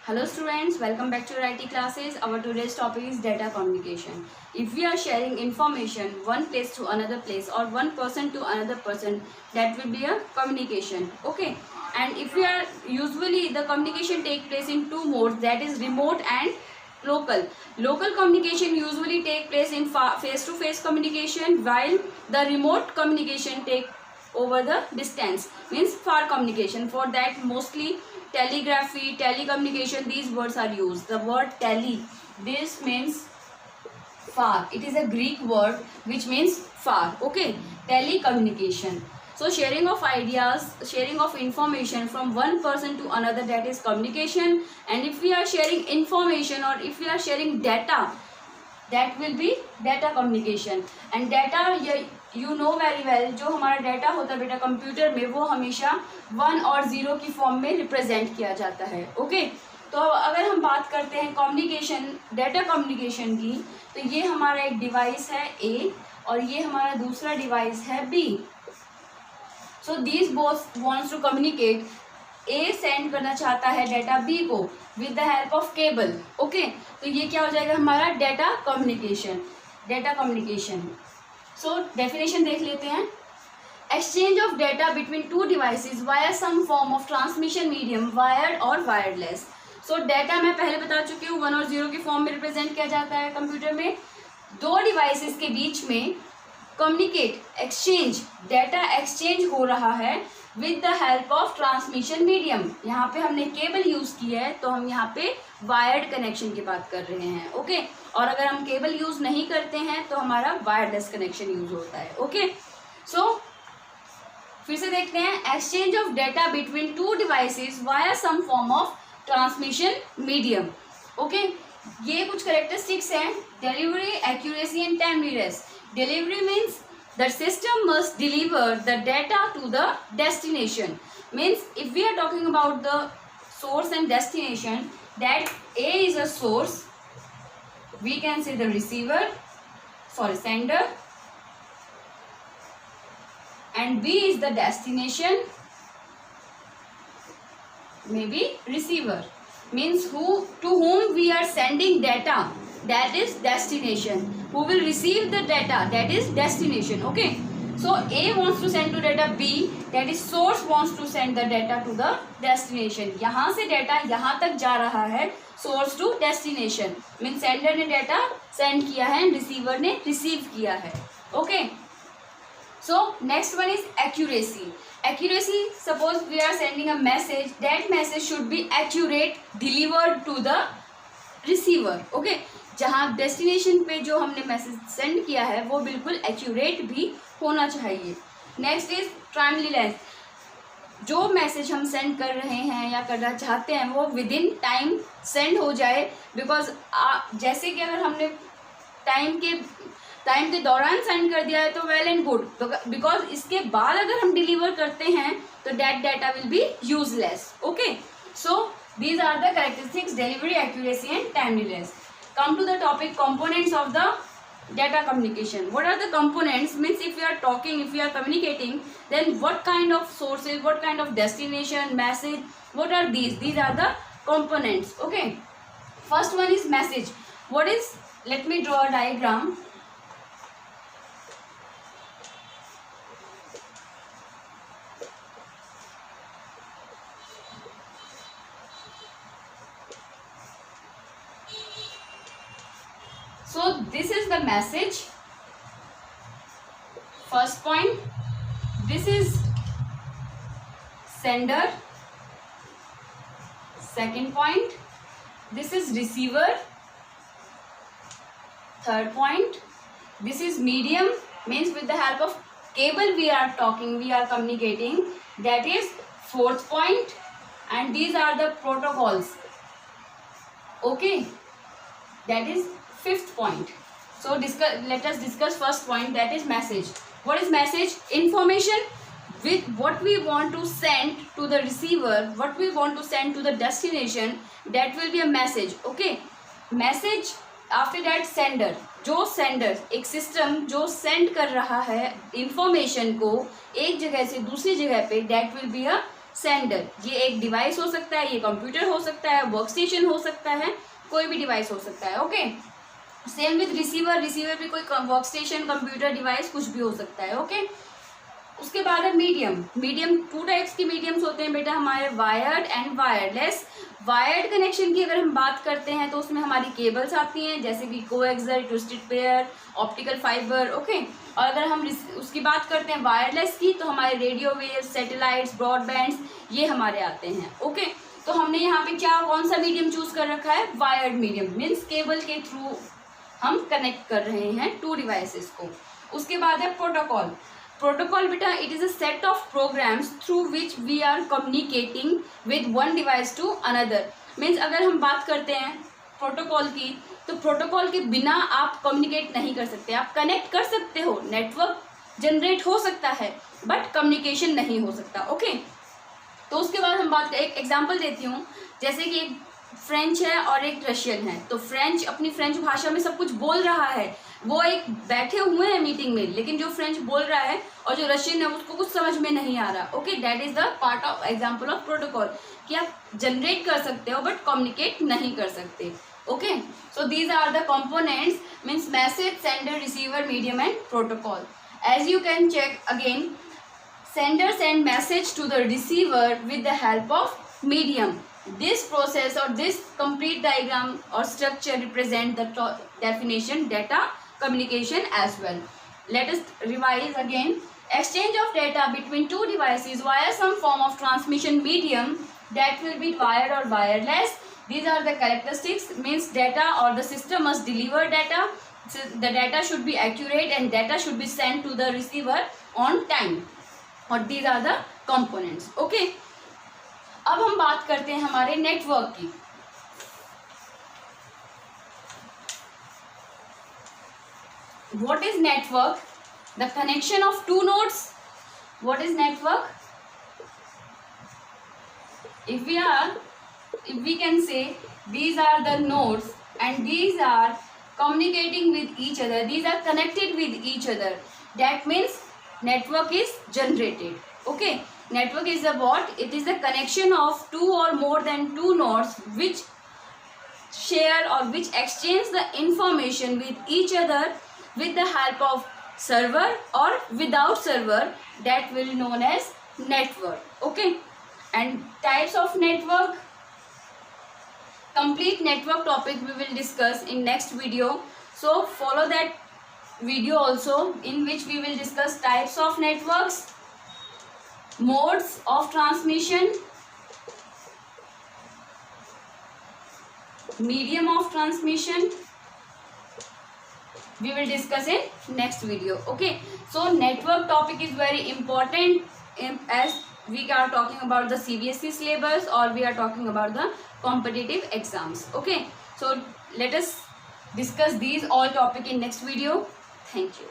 Hello students, welcome back to your IT classes. Our today's topic is data communication. If we are sharing information one place to another place or one person to another person, that will be a communication. Okay. And if we are usually the communication take place in two modes, that is remote and local. Local communication usually take place in face-to-face communication, while the remote communication take over the distance, means far communication. For that mostly telegraphy, telecommunication, these words are used. The word tele, this means far. It is a Greek word which means far. Okay, telecommunication. So sharing of ideas, sharing of information from one person to another, that is communication. And if we are sharing information or if we are sharing data, that will be data communication. And data, you know very well, जो हमारा data होता है बेटा computer में, वो हमेशा 1 और 0 की फॉर्म में रिप्रेजेंट किया जाता है. ओके, तो अगर हम बात करते हैं कम्युनिकेशन, डाटा कम्युनिकेशन की, तो ये हमारा एक डिवाइस है ए और ये हमारा दूसरा डिवाइस है B. So this both wants to communicate. A send करना चाहता है डाटा बी को with the help of cable. Okay, तो ये क्या हो जाएगा हमारा data communication. Data communication. So definition देख लेते हैं. Exchange of data between two devices via some form of transmission medium, wired और वायरलेस. सो डाटा मैं पहले बता चुकी हूँ 1 और 0 की फॉर्म में रिप्रेजेंट किया जाता है कंप्यूटर में. दो डिवाइसेस के बीच में कम्युनिकेट, एक्सचेंज, डाटा एक्सचेंज हो रहा है with the help of transmission medium. यहाँ पे हमने केबल यूज की है, तो हम यहाँ पे वायर्ड कनेक्शन की बात कर रहे हैं. ओके, और अगर हम केबल यूज नहीं करते हैं तो हमारा वायरलेस कनेक्शन यूज होता है. ओके, सो फिर से देखते हैं. Exchange of data between two devices via some form of transmission medium. Okay, ये कुछ कैरेक्टरिस्टिक्स हैं. Delivery, accuracy and timeliness. Delivery means the system must deliver the data to the destination. Means if we are talking about the source and destination, that A is a source, we can say the sender, and B is the destination, maybe receiver. Means to whom we are sending data, that is destination. Who will receive the data, that is destination. Okay, so A wants to send to data B, that is source wants to send the data to the destination. यहाँ से data यहाँ तक जा रहा है, source to destination. Means sender ने data send किया है, receiver ने receive किया है. Okay, so next one is accuracy. Accuracy, suppose we are sending a message, that message should be accurate, delivered to the receiver. Okay, जहाँ destination पे जो हमने मैसेज सेंड किया है वो बिल्कुल एक्यूरेट भी होना चाहिए. Next is timeliness. जो मैसेज हम सेंड कर रहे हैं या करना चाहते हैं वो विद इन टाइम सेंड हो जाए. बिकॉज जैसे कि अगर हमने टाइम के दौरान सेंड कर दिया है तो वेल एंड गुड, बिकॉज इसके बाद अगर हम डिलीवर करते हैं तो that data will be useless. Okay, so these are the characteristics, delivery, accuracy and timeliness. Come to the topic components of the data communication. What are the components? Means if we are talking, if we are communicating, then what kind of sources, what kind of destination, message, what are these? These are the components. Okay, first one is message. What is, let me draw a diagram. So this is the message. First point, this is sender. Second point, this is receiver. Third point, this is medium, means with the help of cable we are talking, we are communicating, that is fourth point. And these are the protocols. Okay, that is fifth point. So let us discuss first point, that is message. What is message? Information with what we want to send to the receiver, what we want to send to the destination, that will be a message. Okay, message. After that sender, जो sender एक system जो send कर रहा है information को एक जगह से दूसरी जगह पे, that will be a sender, ये एक डिवाइस हो सकता है, ये कंप्यूटर हो सकता है, वर्क स्टेशन हो सकता है, कोई भी डिवाइस हो सकता है। Okay, same with receiver, receiver भी कोई वर्क स्टेशन, कंप्यूटर, डिवाइस कुछ भी हो सकता है। ओके, उसके बाद है मीडियम। मीडियम टू टाइप्स के मीडियम्स होते हैं बेटा हमारे, wired and wireless. Wired connection की अगर हम बात करते हैं तो उसमें हमारी केबल्स आती हैं, जैसे कि coaxial, twisted pair, optical fibre. Okay, और अगर हम उसकी बात करते हैं वायरलेस की, तो हमारे रेडियो वेव्स, सैटेलाइट्स, ब्रॉडबैंड्स, ये हमारे आते हैं। ओके, तो हमने यहाँ पे क्या, कौन सा मीडियम चूज कर रखा है, वायर्ड मीडियम, मीन्स केबल के थ्रू हम कनेक्ट कर रहे हैं टू डिवाइसेस को। उसके बाद है प्रोटोकॉल। प्रोटोकॉल बेटा it is a set of programs through which we are communicating with one device to another. Means अगर हम बात करते हैं प्रोटोकॉल की, तो प्रोटोकॉल के बिना आप कम्युनिकेट नहीं कर सकते। आप कनेक्ट कर सकते हो, नेटवर्क जनरेट हो सकता है, बट कम्युनिकेशन नहीं हो सकता। ओके, तो उसके बाद हम बात, एक एग्जांपल देती हूँ, जैसे कि एक फ्रेंच है और एक रशियन है। तो फ्रेंच अपनी फ्रेंच भाषा में सब कुछ बोल रहा है, वो एक बैठे हुए हैं मीटिंग में, लेकिन जो फ्रेंच बोल रहा है और जो रशियन है उसको कुछ समझ में नहीं आ रहा। Okay, that is the part of example of protocol, कि आप जनरेट कर सकते हो बट कम्युनिकेट नहीं कर सकते। Okay, so these are the components, means message, sender, receiver, medium and protocol. As you can check again, sender send message to the receiver with the help of medium. This process or this complete diagram or structure represent the definition data communication as well. Let us revise again. Exchange of data between two devices via some form of transmission medium, that will be wired or wireless. These are the characteristics, means data or the system must deliver data. So the data should be accurate and data should be sent to the receiver on time. और these are the components. Okay, अब हम बात करते हैं हमारे network की। What is network? The connection of two nodes. What is network? if we can say these are the nodes and these are communicating with each other, these are connected with each other, that means network is generated. Okay, network is a what? It is the connection of two or more than two nodes which share or which exchange the information with each other with the help of server or without server, that will be known as network. Okay, and types of network, complete network topic we will discuss in next video, so follow that video also, in which we will discuss types of networks, modes of transmission, medium of transmission, we will discuss in next video. Okay, so network topic is very important as we are talking about the CBSE syllabus or we are talking about the competitive exams. Okay, so let us discuss these all topic in next video. Thank you.